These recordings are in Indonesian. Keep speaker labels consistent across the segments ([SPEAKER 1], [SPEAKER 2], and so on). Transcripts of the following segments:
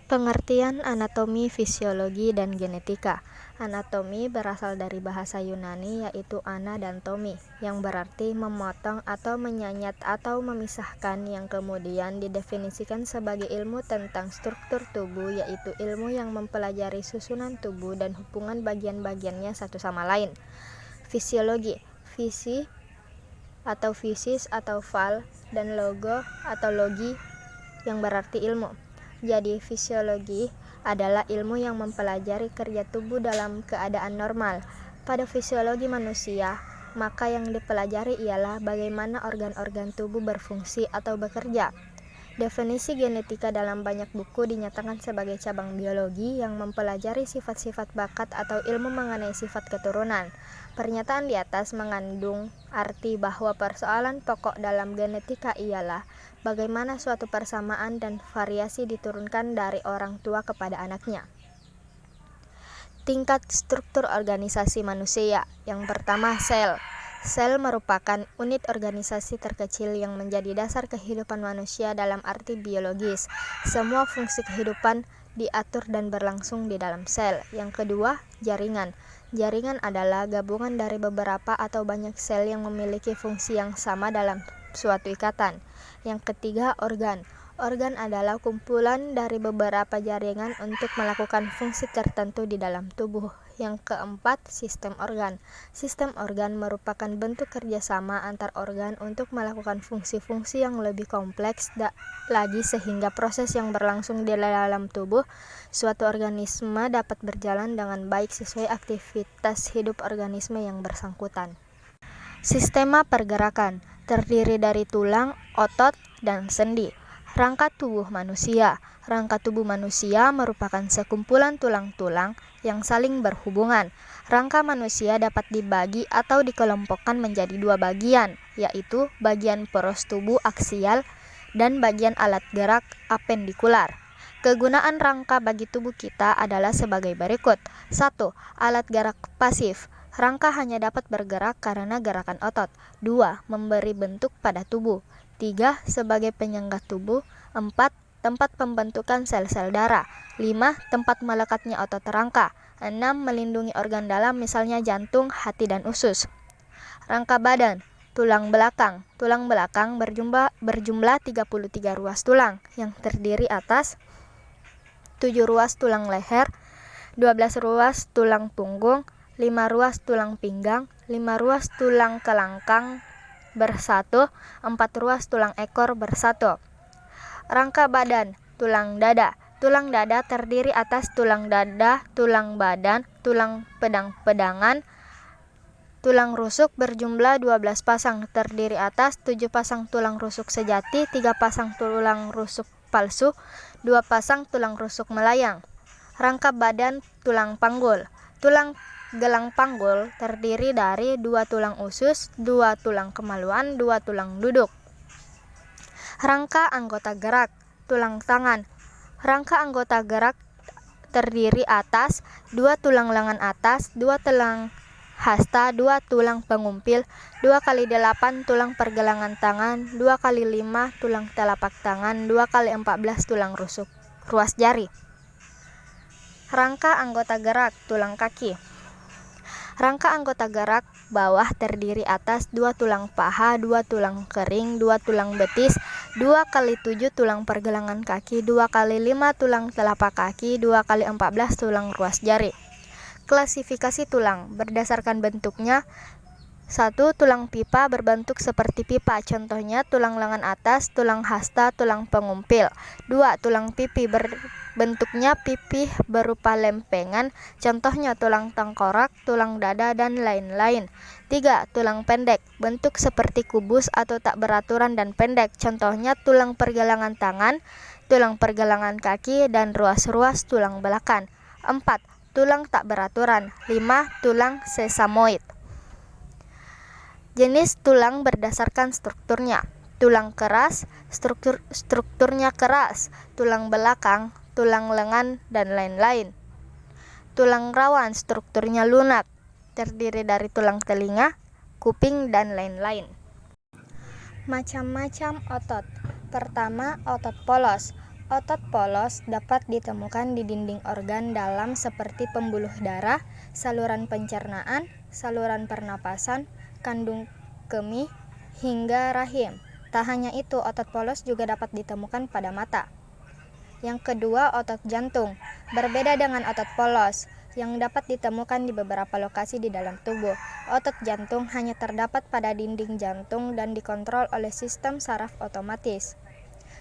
[SPEAKER 1] Pengertian anatomi, fisiologi, dan genetika. Anatomi berasal dari bahasa Yunani yaitu ana dan tomi, yang berarti memotong atau menyayat atau memisahkan, yang kemudian didefinisikan sebagai ilmu tentang struktur tubuh, yaitu ilmu yang mempelajari susunan tubuh dan hubungan bagian-bagiannya satu sama lain. Fisiologi, visi atau fisis atau val, dan logo atau logi, yang berarti ilmu. Jadi fisiologi adalah ilmu yang mempelajari kerja tubuh dalam keadaan normal. Pada fisiologi manusia, maka yang dipelajari ialah bagaimana organ-organ tubuh berfungsi atau bekerja. Definisi genetika dalam banyak buku dinyatakan sebagai cabang biologi yang mempelajari sifat-sifat bakat atau ilmu mengenai sifat keturunan. Pernyataan di atas mengandung arti bahwa persoalan pokok dalam genetika ialah bagaimana suatu persamaan dan variasi diturunkan dari orang tua kepada anaknya. Tingkat struktur organisasi manusia. Yang pertama, sel. Sel merupakan unit organisasi terkecil yang menjadi dasar kehidupan manusia dalam arti biologis. Semua fungsi kehidupan diatur dan berlangsung di dalam sel. Yang kedua, jaringan. Jaringan adalah gabungan dari beberapa atau banyak sel yang memiliki fungsi yang sama dalam suatu ikatan. Yang ketiga, organ. Organ adalah kumpulan dari beberapa jaringan untuk melakukan fungsi tertentu di dalam tubuh. Yang keempat, sistem organ. Sistem organ merupakan bentuk kerjasama antar organ untuk melakukan fungsi-fungsi yang lebih kompleks lagi sehingga proses yang berlangsung di dalam tubuh suatu organisme dapat berjalan dengan baik sesuai aktivitas hidup organisme yang bersangkutan. Sistema pergerakan terdiri dari tulang, otot, dan sendi. Rangka tubuh manusia. Rangka tubuh manusia merupakan sekumpulan tulang-tulang yang saling berhubungan. Rangka manusia dapat dibagi atau dikelompokkan menjadi dua bagian, yaitu bagian poros tubuh aksial dan bagian alat gerak apendikular. Kegunaan rangka bagi tubuh kita adalah sebagai berikut. 1. Alat gerak pasif. Rangka hanya dapat bergerak karena gerakan otot. 2. Memberi bentuk pada tubuh. 3. Sebagai penyangga tubuh. 4. Tempat pembentukan sel-sel darah. 5. Tempat melekatnya otot rangka. 6. Melindungi organ dalam misalnya jantung, hati, dan usus. Rangka badan. Tulang belakang. Tulang belakang berjumlah 33 ruas tulang yang terdiri atas 7 ruas tulang leher, 12 ruas tulang punggung, 5 ruas tulang pinggang, 5 ruas tulang kelangkang bersatu, 4 ruas tulang ekor bersatu. Rangka badan. Tulang dada. Tulang dada terdiri atas tulang dada, tulang badan, tulang pedang-pedangan. Tulang rusuk berjumlah 12 pasang, terdiri atas 7 pasang tulang rusuk sejati, 3 pasang tulang rusuk palsu, 2 pasang tulang rusuk melayang. Rangka badan tulang panggul. Tulang gelang panggul terdiri dari 2 tulang usus, 2 tulang kemaluan, 2 tulang duduk. Rangka anggota gerak. Tulang tangan. Rangka anggota gerak terdiri atas 2 tulang lengan atas, 2 tulang hasta, 2 tulang pengumpil, 2 kali 8 tulang pergelangan tangan, 2 kali 5 tulang telapak tangan, 2 kali 14 tulang ruas jari. Rangka anggota gerak tulang kaki. Rangka anggota gerak bawah terdiri atas 2 tulang paha, 2 tulang kering, 2 tulang betis, 2 kali 7 tulang pergelangan kaki, 2 kali 5 tulang telapak kaki, 2 kali 14 tulang ruas jari. Klasifikasi tulang berdasarkan bentuknya. 1. Tulang pipa berbentuk seperti pipa, contohnya tulang lengan atas, tulang hasta, tulang pengumpil. 2. Tulang pipi bentuknya pipih berupa lempengan, contohnya tulang tengkorak, tulang dada, dan lain-lain. 3. Tulang pendek, bentuk seperti kubus atau tak beraturan dan pendek, contohnya tulang pergelangan tangan, tulang pergelangan kaki, dan ruas-ruas tulang belakang. 4. Tulang tak beraturan. 5. Tulang sesamoid. Jenis tulang berdasarkan strukturnya. Tulang keras, strukturnya keras, tulang belakang, tulang lengan, dan lain-lain. Tulang rawan, strukturnya lunak, terdiri dari tulang telinga, kuping, dan lain-lain. Macam-macam otot. Pertama, otot polos. Otot polos dapat ditemukan di dinding organ dalam seperti pembuluh darah, saluran pencernaan, saluran pernapasan, kandung kemih, hingga rahim. Tak hanya itu, otot polos juga dapat ditemukan pada mata. Yang kedua, otot jantung. Berbeda dengan otot polos yang dapat ditemukan di beberapa lokasi di dalam tubuh, otot jantung hanya terdapat pada dinding jantung dan dikontrol oleh sistem saraf otomatis.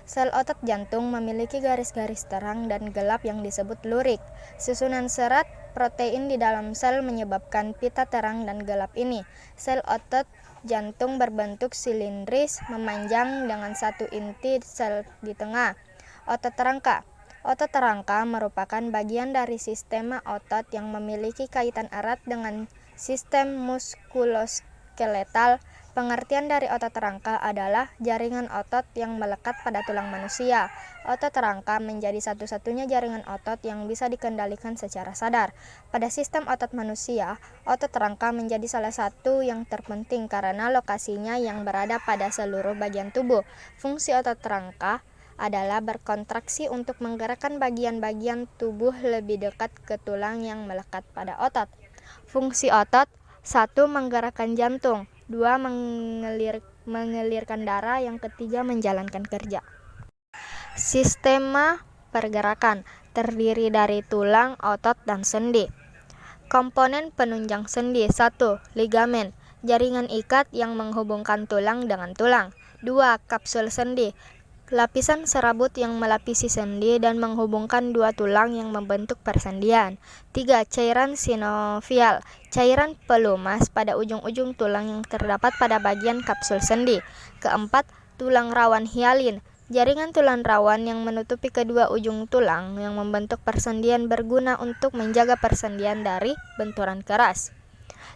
[SPEAKER 1] Sel otot jantung memiliki garis-garis terang dan gelap yang disebut lurik. Susunan serat protein di dalam sel menyebabkan pita terang dan gelap ini. Sel otot jantung berbentuk silindris memanjang dengan satu inti sel di tengah. Otot rangka. Otot rangka merupakan bagian dari sistema otot yang memiliki kaitan erat dengan sistem muskuloskeletal. Pengertian dari otot rangka adalah jaringan otot yang melekat pada tulang manusia. Otot rangka menjadi satu-satunya jaringan otot yang bisa dikendalikan secara sadar. Pada sistem otot manusia, otot rangka menjadi salah satu yang terpenting karena lokasinya yang berada pada seluruh bagian tubuh. Fungsi otot rangka adalah berkontraksi untuk menggerakkan bagian-bagian tubuh lebih dekat ke tulang yang melekat pada otot. Fungsi otot: 1. Menggerakkan jantung, 2. Mengalirkan darah, yang ketiga menjalankan kerja. Sistema pergerakan terdiri dari tulang, otot, dan sendi. Komponen penunjang sendi: 1. Ligamen, jaringan ikat yang menghubungkan tulang dengan tulang. 2. Kapsul sendi, lapisan serabut yang melapisi sendi dan menghubungkan dua tulang yang membentuk persendian. 3. Cairan sinovial, cairan pelumas pada ujung-ujung tulang yang terdapat pada bagian kapsul sendi. 4. Tulang rawan hialin, jaringan tulang rawan yang menutupi kedua ujung tulang yang membentuk persendian berguna untuk menjaga persendian dari benturan keras.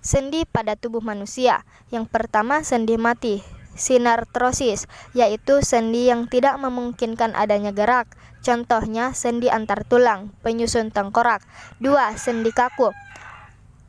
[SPEAKER 1] Sendi pada tubuh manusia. Yang pertama, sendi mati, sinartrosis, yaitu sendi yang tidak memungkinkan adanya gerak. Contohnya sendi antar tulang, penyusun tengkorak. 2. Sendi kaku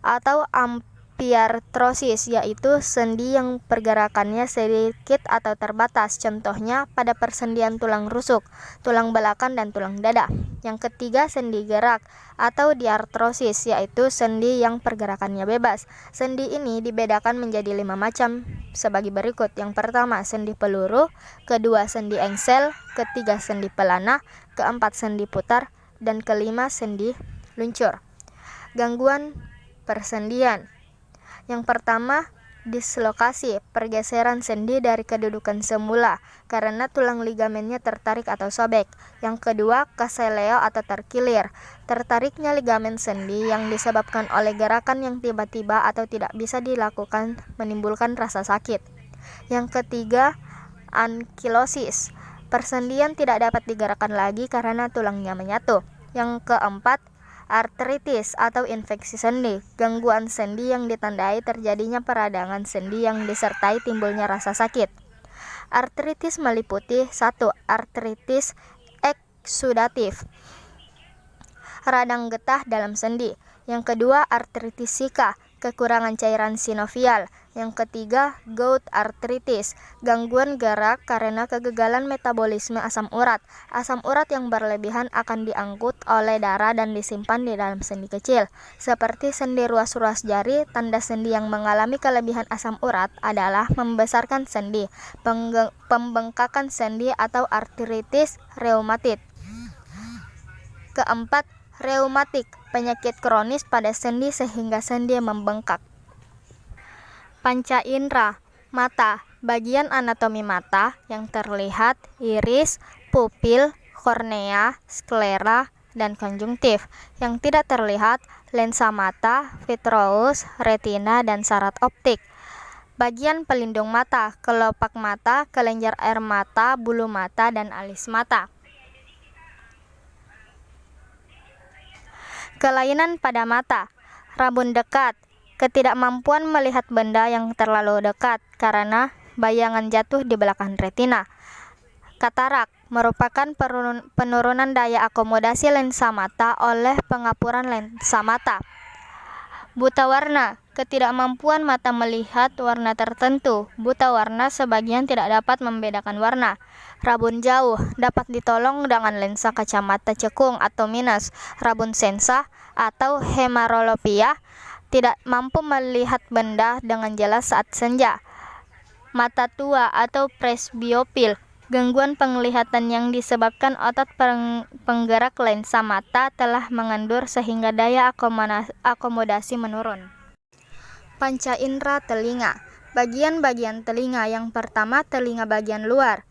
[SPEAKER 1] atau ampiartrosis, yaitu sendi yang pergerakannya sedikit atau terbatas. Contohnya pada persendian tulang rusuk, tulang belakang, dan tulang dada. Yang ketiga, sendi gerak atau diartrosis, yaitu sendi yang pergerakannya bebas. Sendi ini dibedakan menjadi 5 macam sebagai berikut. Yang pertama, sendi peluru. Kedua, sendi engsel. Ketiga, sendi pelana. Keempat, sendi putar. Dan kelima, sendi luncur. Gangguan persendian. Yang pertama, dislokasi, pergeseran sendi dari kedudukan semula karena tulang ligamennya tertarik atau sobek. Yang kedua, keseleo atau terkilir, tertariknya ligamen sendi yang disebabkan oleh gerakan yang tiba-tiba atau tidak bisa dilakukan menimbulkan rasa sakit. Yang ketiga, ankilosis, persendian tidak dapat digerakkan lagi karena tulangnya menyatu. Yang keempat, artritis atau infeksi sendi, gangguan sendi yang ditandai terjadinya peradangan sendi yang disertai timbulnya rasa sakit. Artritis meliputi 1. Artritis eksudatif, radang getah dalam sendi. Yang kedua, artritis sika, kekurangan cairan sinovial. Yang ketiga, gout arthritis, gangguan gerak karena kegagalan metabolisme asam urat. Asam urat yang berlebihan akan diangkut oleh darah dan disimpan di dalam sendi kecil. Seperti sendi ruas-ruas jari, tanda sendi yang mengalami kelebihan asam urat adalah membesarkan sendi, pembengkakan sendi atau artritis reumatik. Keempat, reumatik, penyakit kronis pada sendi sehingga sendi membengkak. Panca indera, mata, bagian anatomi mata yang terlihat, iris, pupil, kornea, sklera, dan konjungtif. Yang tidak terlihat, lensa mata, vitreous, retina, dan sarat optik. Bagian pelindung mata, kelopak mata, kelenjar air mata, bulu mata, dan alis mata. Kelainan pada mata, rabun dekat, ketidakmampuan melihat benda yang terlalu dekat karena bayangan jatuh di belakang retina. Katarak merupakan penurunan daya akomodasi lensa mata oleh pengapuran lensa mata. Buta warna, ketidakmampuan mata melihat warna tertentu. Buta warna sebagian tidak dapat membedakan warna. Rabun jauh dapat ditolong dengan lensa kacamata cekung atau minus. Rabun sensa atau hemarolopia tidak mampu melihat benda dengan jelas saat senja. Mata tua atau presbiopil, gangguan penglihatan yang disebabkan otot penggerak lensa mata telah mengendur sehingga daya akomodasi menurun. Panca indera telinga. Bagian-bagian telinga. Yang pertama, telinga bagian luar.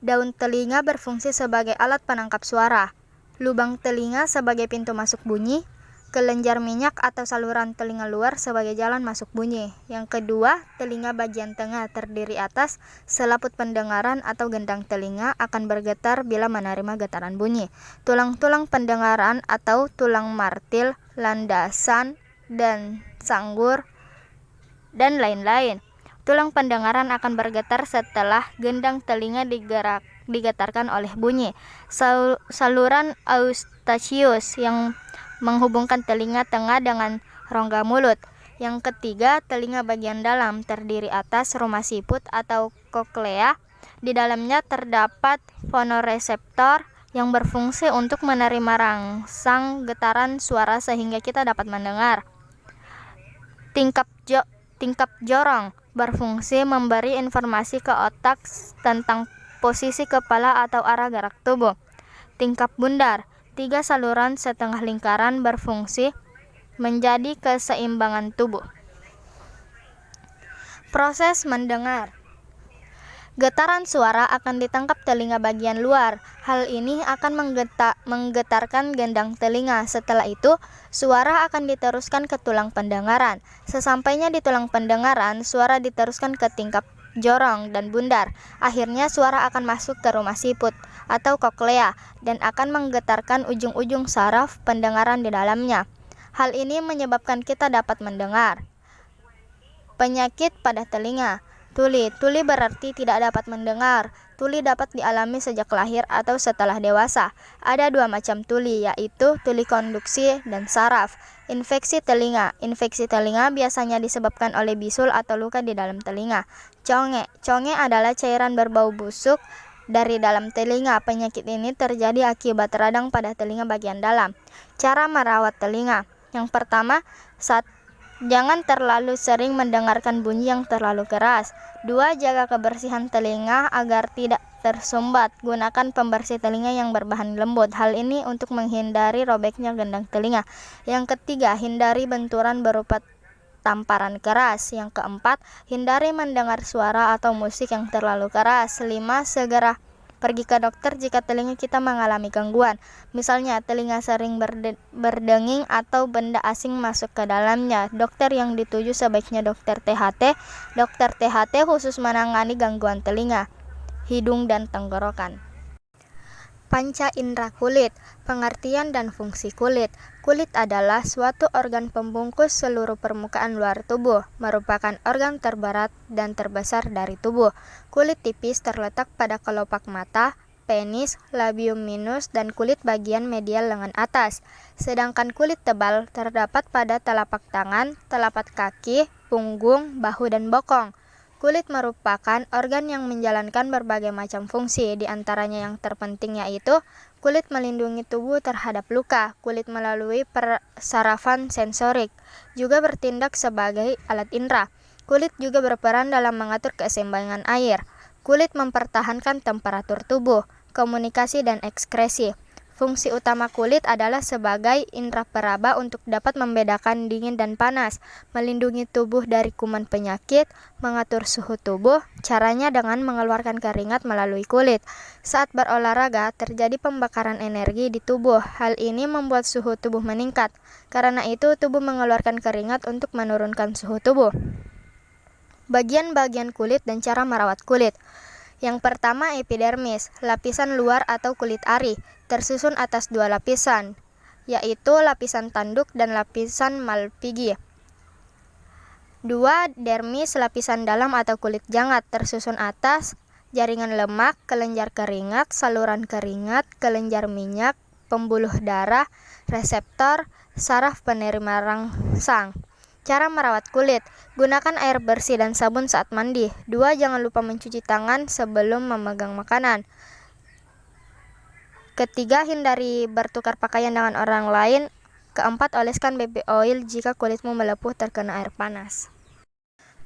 [SPEAKER 1] Daun telinga berfungsi sebagai alat penangkap suara. Lubang telinga sebagai pintu masuk bunyi. Kelenjar minyak atau saluran telinga luar sebagai jalan masuk bunyi. Yang kedua, telinga bagian tengah terdiri atas. Selaput pendengaran atau gendang telinga akan bergetar bila menerima getaran bunyi. Tulang-tulang pendengaran atau tulang martil, landasan, dan sanggur, dan lain-lain. Tulang pendengaran akan bergetar setelah gendang telinga digetarkan oleh bunyi. Saluran eustachius yang menghubungkan telinga tengah dengan rongga mulut. Yang ketiga, telinga bagian dalam terdiri atas rumah siput atau koklea. Di dalamnya terdapat fonoreseptor yang berfungsi untuk menerima rangsang getaran suara sehingga kita dapat mendengar. Tingkap jorong berfungsi memberi informasi ke otak tentang posisi kepala atau arah gerak tubuh. Tingkap bundar, 3 saluran setengah lingkaran berfungsi menjadi keseimbangan tubuh. Proses mendengar. Getaran suara akan ditangkap telinga bagian luar. Hal ini akan menggetarkan gendang telinga. Setelah itu, suara akan diteruskan ke tulang pendengaran. Sesampainya di tulang pendengaran, suara diteruskan ke tingkap jorong dan bundar. Akhirnya suara akan masuk ke rumah siput atau koklea dan akan menggetarkan ujung-ujung saraf pendengaran di dalamnya. Hal ini menyebabkan kita dapat mendengar. Penyakit pada telinga. Tuli berarti tidak dapat mendengar. Tuli dapat dialami sejak lahir atau setelah dewasa. Ada 2 macam tuli, yaitu tuli konduksi dan saraf. Infeksi telinga. Infeksi telinga biasanya disebabkan oleh bisul atau luka di dalam telinga. Conge adalah cairan berbau busuk dari dalam telinga. Penyakit ini terjadi akibat radang pada telinga bagian dalam. Cara merawat telinga. Yang pertama, jangan terlalu sering mendengarkan bunyi yang terlalu keras. 2. Jaga kebersihan telinga agar tidak tersumbat. Gunakan pembersih telinga yang berbahan lembut. Hal ini untuk menghindari robeknya gendang telinga. Yang ketiga, hindari benturan berupa tamparan keras. Yang keempat, hindari mendengar suara atau musik yang terlalu keras. 5. Segera pergi ke dokter jika telinga kita mengalami gangguan. Misalnya, telinga sering berdenging atau benda asing masuk ke dalamnya. Dokter yang dituju sebaiknya dokter THT. Dokter THT khusus menangani gangguan telinga, hidung, dan tenggorokan. Panca indera kulit. Pengertian dan fungsi kulit. Kulit adalah suatu organ pembungkus seluruh permukaan luar tubuh, merupakan organ terberat dan terbesar dari tubuh. Kulit tipis terletak pada kelopak mata, penis, labium minus, dan kulit bagian medial lengan atas. Sedangkan kulit tebal terdapat pada telapak tangan, telapak kaki, punggung, bahu, dan bokong. Kulit merupakan organ yang menjalankan berbagai macam fungsi, di antaranya yang terpenting yaitu kulit melindungi tubuh terhadap luka. Kulit melalui persarafan sensorik juga bertindak sebagai alat indera. Kulit juga berperan dalam mengatur keseimbangan air. Kulit mempertahankan temperatur tubuh, komunikasi, dan ekskresi. Fungsi utama kulit adalah sebagai indera peraba untuk dapat membedakan dingin dan panas, melindungi tubuh dari kuman penyakit, mengatur suhu tubuh. Caranya dengan mengeluarkan keringat melalui kulit. Saat berolahraga, terjadi pembakaran energi di tubuh. Hal ini membuat suhu tubuh meningkat. Karena itu, tubuh mengeluarkan keringat untuk menurunkan suhu tubuh. Bagian-bagian kulit dan cara merawat kulit. Yang pertama, epidermis, lapisan luar atau kulit ari, tersusun atas 2 lapisan, yaitu lapisan tanduk dan lapisan malpighi. 2. Dermis, lapisan dalam atau kulit jangat, tersusun atas jaringan lemak, kelenjar keringat, saluran keringat, kelenjar minyak, pembuluh darah, reseptor, saraf penerima rangsang. Cara merawat kulit. Gunakan air bersih dan sabun saat mandi. 2. Jangan lupa mencuci tangan sebelum memegang makanan. Ketiga, hindari bertukar pakaian dengan orang lain. Keempat, oleskan baby oil jika kulitmu melepuh terkena air panas.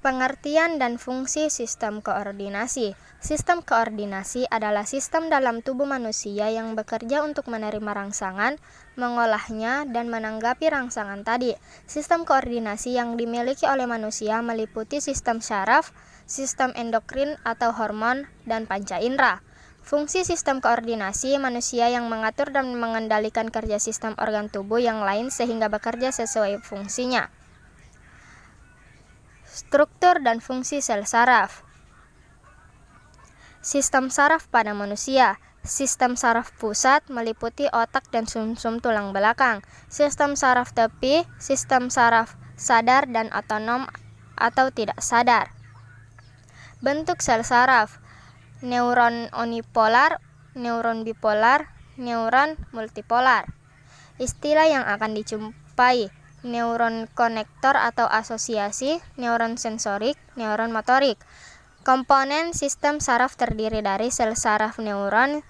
[SPEAKER 1] Pengertian dan fungsi sistem koordinasi. Sistem koordinasi adalah sistem dalam tubuh manusia yang bekerja untuk menerima rangsangan, mengolahnya, dan menanggapi rangsangan tadi. Sistem koordinasi yang dimiliki oleh manusia meliputi sistem syaraf, sistem endokrin atau hormon, dan panca indera. Fungsi sistem koordinasi manusia yang mengatur dan mengendalikan kerja sistem organ tubuh yang lain sehingga bekerja sesuai fungsinya. Struktur dan fungsi sel saraf. Sistem saraf pada manusia. Sistem saraf pusat meliputi otak dan sumsum tulang belakang. Sistem saraf tepi, sistem saraf sadar dan otonom atau tidak sadar. Bentuk sel saraf. Neuron unipolar, neuron bipolar, neuron multipolar. Istilah yang akan dijumpai. Neuron konektor atau asosiasi, neuron sensorik, neuron motorik. Komponen sistem saraf terdiri dari sel saraf neuron,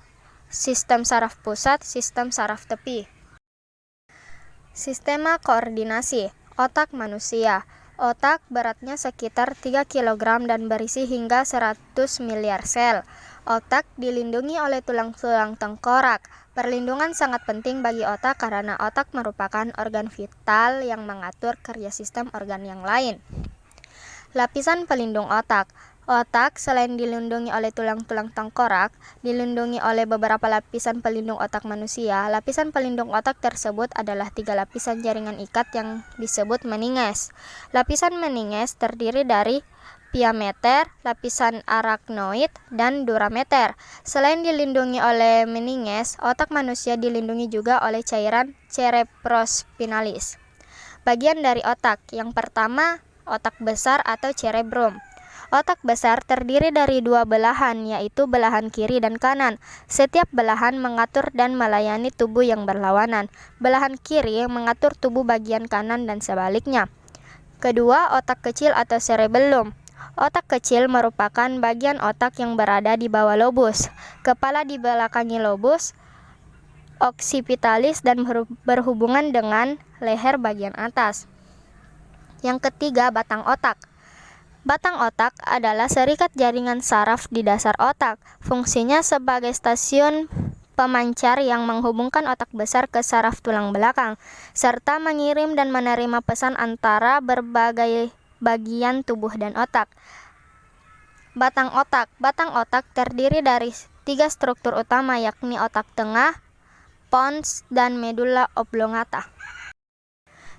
[SPEAKER 1] sistem saraf pusat, sistem saraf tepi. Sistema koordinasi. Otak manusia. Otak beratnya sekitar 3 kg dan berisi hingga 100 miliar sel. Otak dilindungi oleh tulang-tulang tengkorak. Perlindungan sangat penting bagi otak karena otak merupakan organ vital yang mengatur kerja sistem organ yang lain. Lapisan pelindung otak. Otak selain dilindungi oleh tulang-tulang tengkorak, dilindungi oleh beberapa lapisan pelindung otak manusia. Lapisan pelindung otak tersebut adalah 3 lapisan jaringan ikat yang disebut meninges. Lapisan meninges terdiri dari piameter, lapisan arachnoid, dan durameter. Selain dilindungi oleh meninges, otak manusia dilindungi juga oleh cairan cerebrospinalis. Bagian dari otak. Yang pertama, otak besar atau cerebrum. Otak besar terdiri dari 2 belahan, yaitu belahan kiri dan kanan. Setiap belahan mengatur dan melayani tubuh yang berlawanan. Belahan kiri mengatur tubuh bagian kanan dan sebaliknya. Kedua, otak kecil atau cerebellum. Otak kecil merupakan bagian otak yang berada di bawah lobus. Kepala dibelakangi lobus occipitalis dan berhubungan dengan leher bagian atas. Yang ketiga, batang otak. Batang otak adalah serikat jaringan saraf di dasar otak. Fungsinya sebagai stasiun pemancar yang menghubungkan otak besar ke saraf tulang belakang, serta mengirim dan menerima pesan antara berbagai bagian tubuh dan otak. Batang otak. Batang otak terdiri dari 3 struktur utama, yakni otak tengah, pons, dan medula oblongata.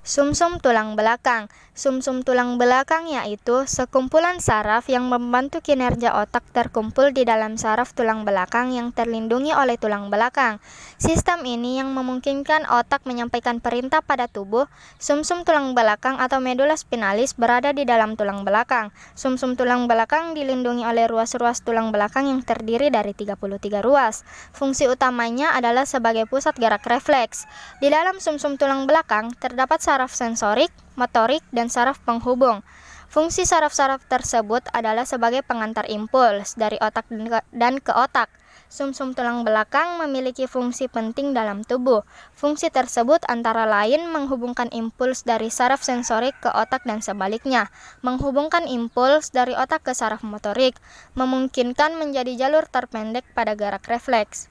[SPEAKER 1] Sumsum tulang belakang. Sumsum tulang belakang yaitu sekumpulan saraf yang membantu kinerja otak terkumpul di dalam saraf tulang belakang yang terlindungi oleh tulang belakang. Sistem ini yang memungkinkan otak menyampaikan perintah pada tubuh. Sumsum tulang belakang atau medula spinalis berada di dalam tulang belakang. Sumsum tulang belakang dilindungi oleh ruas-ruas tulang belakang yang terdiri dari 33 ruas. Fungsi utamanya adalah sebagai pusat gerak refleks. Di dalam sumsum tulang belakang terdapat saraf sensorik, motorik, dan saraf penghubung. Fungsi saraf-saraf tersebut adalah sebagai pengantar impuls dari otak dan ke otak. Sumsum tulang belakang memiliki fungsi penting dalam tubuh. Fungsi tersebut antara lain menghubungkan impuls dari saraf sensorik ke otak dan sebaliknya, menghubungkan impuls dari otak ke saraf motorik, memungkinkan menjadi jalur terpendek pada gerak refleks.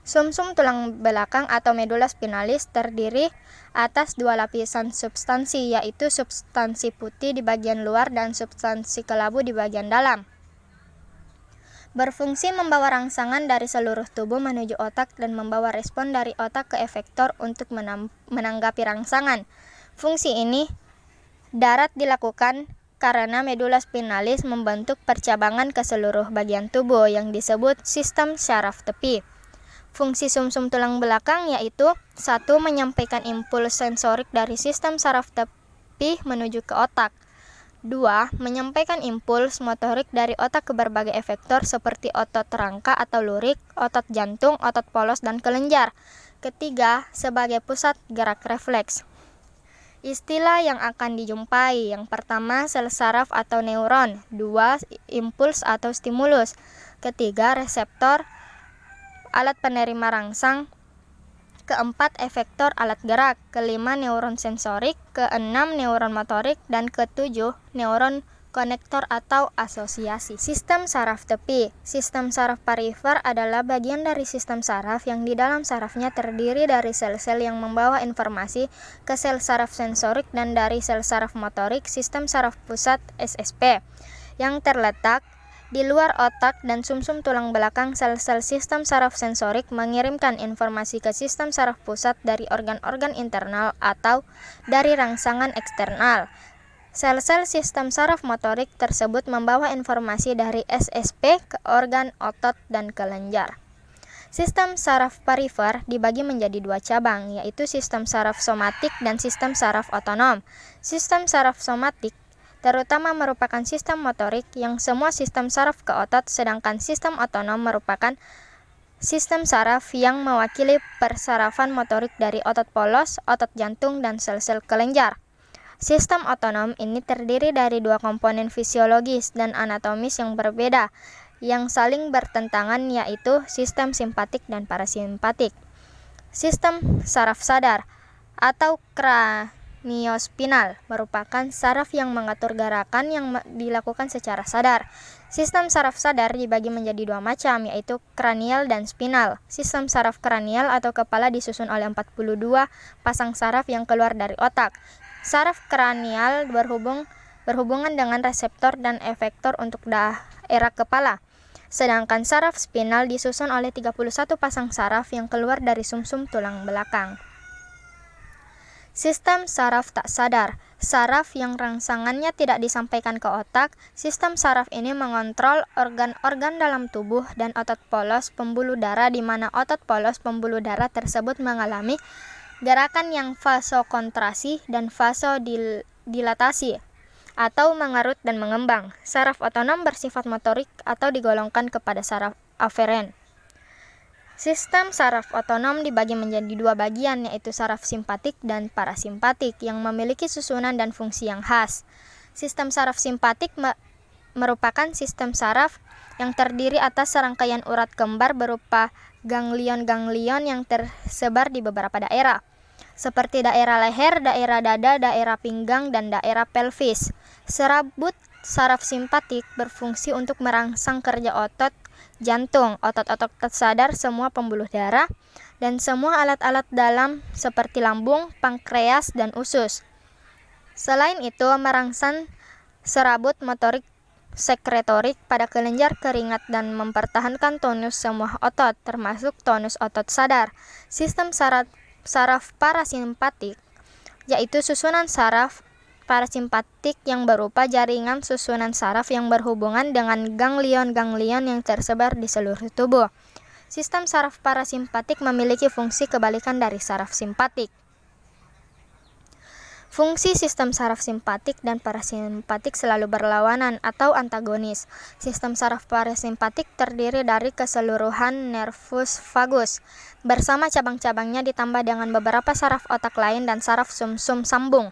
[SPEAKER 1] Sumsum tulang belakang atau medula spinalis terdiri atas 2 lapisan substansi, yaitu substansi putih di bagian luar dan substansi kelabu di bagian dalam. Berfungsi membawa rangsangan dari seluruh tubuh menuju otak dan membawa respon dari otak ke efektor untuk menanggapi rangsangan. Fungsi ini darat dilakukan karena medula spinalis membentuk percabangan ke seluruh bagian tubuh yang disebut sistem syaraf tepi. Fungsi sumsum tulang belakang yaitu 1. Menyampaikan impuls sensorik dari sistem saraf tepi menuju ke otak. 2. Menyampaikan impuls motorik dari otak ke berbagai efektor seperti otot rangka atau lurik, otot jantung, otot polos, dan kelenjar. Ketiga, sebagai pusat gerak refleks. Istilah yang akan dijumpai, yang pertama sel saraf atau neuron, 2 impuls atau stimulus, ketiga reseptor alat penerima rangsang, keempat efektor alat gerak, kelima neuron sensorik, keenam neuron motorik, dan ketujuh neuron konektor atau asosiasi. Sistem saraf tepi. Sistem saraf perifer adalah bagian dari sistem saraf yang di dalam sarafnya terdiri dari sel-sel yang membawa informasi ke sel saraf sensorik dan dari sel saraf motorik sistem saraf pusat SSP yang terletak di luar otak dan sumsum tulang belakang. Sel-sel sistem saraf sensorik mengirimkan informasi ke sistem saraf pusat dari organ-organ internal atau dari rangsangan eksternal. Sel-sel sistem saraf motorik tersebut membawa informasi dari SSP ke organ otot dan kelenjar. Sistem saraf perifer dibagi menjadi 2 cabang, yaitu sistem saraf somatik dan sistem saraf otonom. Sistem saraf somatik terutama merupakan sistem motorik yang semua sistem saraf ke otot, sedangkan sistem otonom merupakan sistem saraf yang mewakili persarafan motorik dari otot polos, otot jantung, dan sel-sel kelenjar. Sistem otonom ini terdiri dari 2 komponen fisiologis dan anatomis yang berbeda, yang saling bertentangan, yaitu sistem simpatik dan parasimpatik. Sistem saraf sadar atau kraniospinal merupakan saraf yang mengatur gerakan yang dilakukan secara sadar. Sistem saraf sadar dibagi menjadi 2 macam, yaitu kranial dan spinal. Sistem saraf kranial atau kepala disusun oleh 42 pasang saraf yang keluar dari otak. Saraf kranial berhubungan dengan reseptor dan efektor untuk daerah kepala. Sedangkan saraf spinal disusun oleh 31 pasang saraf yang keluar dari sumsum tulang belakang. Sistem saraf tak sadar, saraf yang rangsangannya tidak disampaikan ke otak. Sistem saraf ini mengontrol organ-organ dalam tubuh dan otot polos pembuluh darah, di mana otot polos pembuluh darah tersebut mengalami gerakan yang vasokontraksi dan vasodilatasi atau mengerut dan mengembang. Saraf otonom bersifat motorik atau digolongkan kepada saraf aferen. Sistem saraf otonom dibagi menjadi 2 bagian, yaitu saraf simpatik dan parasimpatik yang memiliki susunan dan fungsi yang khas. Sistem saraf simpatik merupakan sistem saraf yang terdiri atas serangkaian urat kembar berupa ganglion-ganglion yang tersebar di beberapa daerah, seperti daerah leher, daerah dada, daerah pinggang, dan daerah pelvis. Serabut saraf simpatik berfungsi untuk merangsang kerja otot jantung, otot-otot sadar, semua pembuluh darah, dan semua alat-alat dalam seperti lambung, pankreas, dan usus. Selain itu, merangsang serabut motorik sekretorik pada kelenjar keringat dan mempertahankan tonus semua otot, termasuk tonus otot sadar. Sistem saraf parasimpatik, yaitu susunan saraf parasimpatik yang berupa jaringan susunan saraf yang berhubungan dengan ganglion-ganglion yang tersebar di seluruh tubuh. Sistem saraf parasimpatik memiliki fungsi kebalikan dari saraf simpatik. Fungsi sistem saraf simpatik dan parasimpatik selalu berlawanan atau antagonis. Sistem saraf parasimpatik terdiri dari keseluruhan nervus vagus bersama cabang-cabangnya ditambah dengan beberapa saraf otak lain dan saraf sumsum sambung.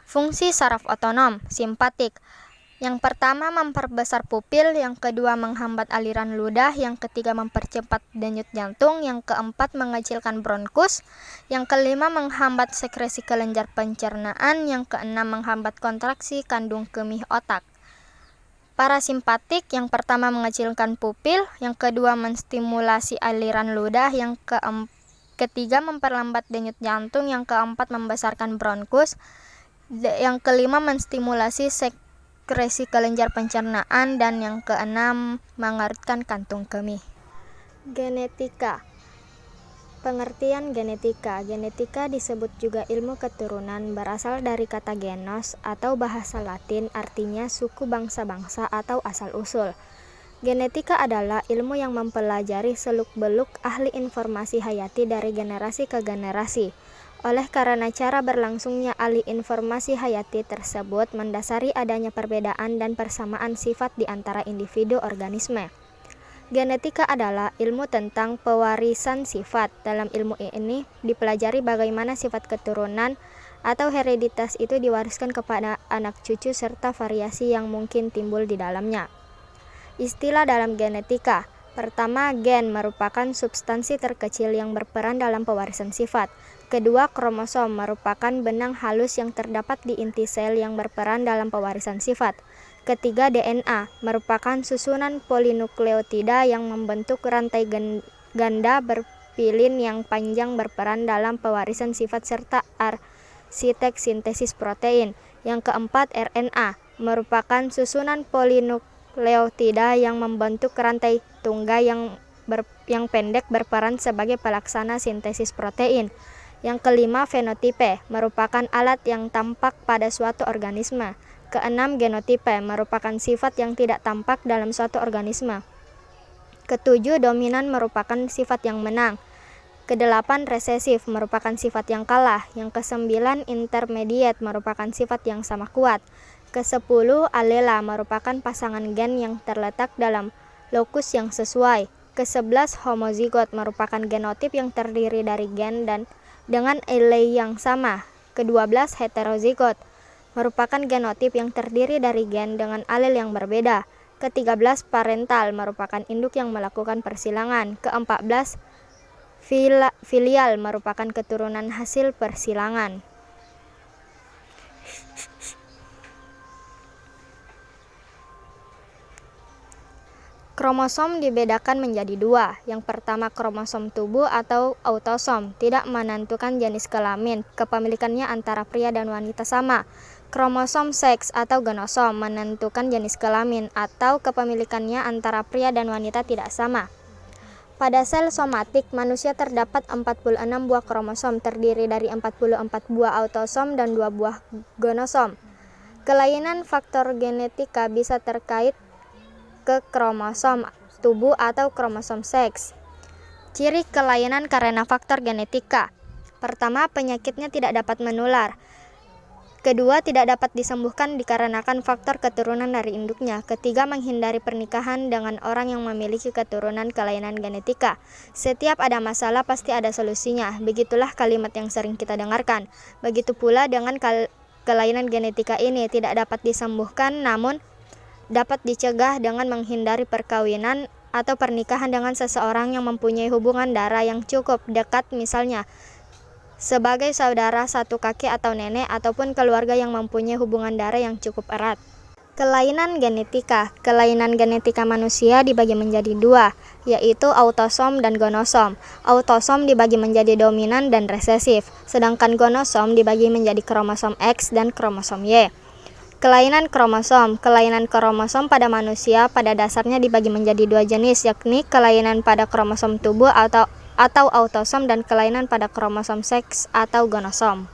[SPEAKER 1] Fungsi saraf otonom simpatik: yang pertama memperbesar pupil, yang kedua menghambat aliran ludah, yang ketiga mempercepat denyut jantung, yang keempat mengecilkan bronkus, yang kelima menghambat sekresi kelenjar pencernaan, yang keenam menghambat kontraksi kandung kemih otak. Parasimpatik: yang pertama mengecilkan pupil, yang kedua menstimulasi aliran ludah, yang ketiga memperlambat denyut jantung, yang keempat membesarkan bronkus, yang kelima menstimulasi sekresi kelenjar pencernaan, dan yang keenam mengerutkan kantung kemih. Genetika. Pengertian genetika. Genetika disebut juga ilmu keturunan, berasal dari kata genos atau bahasa Latin, artinya suku bangsa-bangsa atau asal-usul. Genetika adalah ilmu yang mempelajari seluk-beluk ahli informasi hayati dari generasi ke generasi. Oleh karena cara berlangsungnya ahli informasi hayati tersebut mendasari adanya perbedaan dan persamaan sifat di antara individu organisme. Genetika adalah ilmu tentang pewarisan sifat. Dalam ilmu ini dipelajari bagaimana sifat keturunan atau hereditas itu diwariskan kepada anak cucu serta variasi yang mungkin timbul di dalamnya. Istilah dalam genetika. Pertama, gen merupakan substansi terkecil yang berperan dalam pewarisan sifat. Kedua, kromosom merupakan benang halus yang terdapat di inti sel yang berperan dalam pewarisan sifat. Ketiga, DNA merupakan susunan polinukleotida yang membentuk rantai ganda berpilin yang panjang berperan dalam pewarisan sifat serta arsitek sintesis protein. Yang keempat, RNA merupakan susunan polinukleotida yang membentuk rantai tunggal yang pendek berperan sebagai pelaksana sintesis protein. Yang kelima, fenotipe merupakan alat yang tampak pada suatu organisme. Keenam, genotipe merupakan sifat yang tidak tampak dalam suatu organisme. Ketujuh, dominan merupakan sifat yang menang. Kedelapan, resesif merupakan sifat yang kalah. Yang kesembilan, intermediate merupakan sifat yang sama kuat. Kesepuluh, alela merupakan pasangan gen yang terletak dalam lokus yang sesuai. Kesebelas, homozigot merupakan genotip yang terdiri dari gen dan dengan allele yang sama. Kedua belas, heterozigot merupakan genotip yang terdiri dari gen dengan alel yang berbeda. Ke-13, parental merupakan induk yang melakukan persilangan. Ke-14, filial merupakan keturunan hasil persilangan. Kromosom dibedakan menjadi dua. Yang pertama, kromosom tubuh atau autosom, tidak menentukan jenis kelamin, kepemilikannya antara pria dan wanita sama. Kromosom seks atau genosom menentukan jenis kelamin atau kepemilikannya antara pria dan wanita tidak sama. Pada sel somatik manusia terdapat 46 buah kromosom terdiri dari 44 buah autosom dan 2 buah genosom. Kelainan faktor genetika bisa terkait ke kromosom tubuh atau kromosom seks. Ciri kelainan karena faktor genetika. Pertama, penyakitnya tidak dapat menular. Kedua, tidak dapat disembuhkan dikarenakan faktor keturunan dari induknya. Ketiga, menghindari pernikahan dengan orang yang memiliki keturunan kelainan genetika. Setiap ada masalah pasti ada solusinya. Begitulah kalimat yang sering kita dengarkan. Begitu pula dengan kelainan genetika ini tidak dapat disembuhkan, namun dapat dicegah dengan menghindari perkawinan atau pernikahan dengan seseorang yang mempunyai hubungan darah yang cukup dekat, misalnya sebagai saudara satu kakek atau nenek, ataupun keluarga yang mempunyai hubungan darah yang cukup erat. Kelainan genetika. Kelainan genetika manusia dibagi menjadi dua, yaitu autosom dan gonosom. Autosom dibagi menjadi dominan dan resesif, sedangkan gonosom dibagi menjadi kromosom X dan kromosom Y. Kelainan kromosom. Kelainan kromosom pada manusia pada dasarnya dibagi menjadi dua jenis, yakni kelainan pada kromosom tubuh atau autosom dan kelainan pada kromosom seks atau gonosom.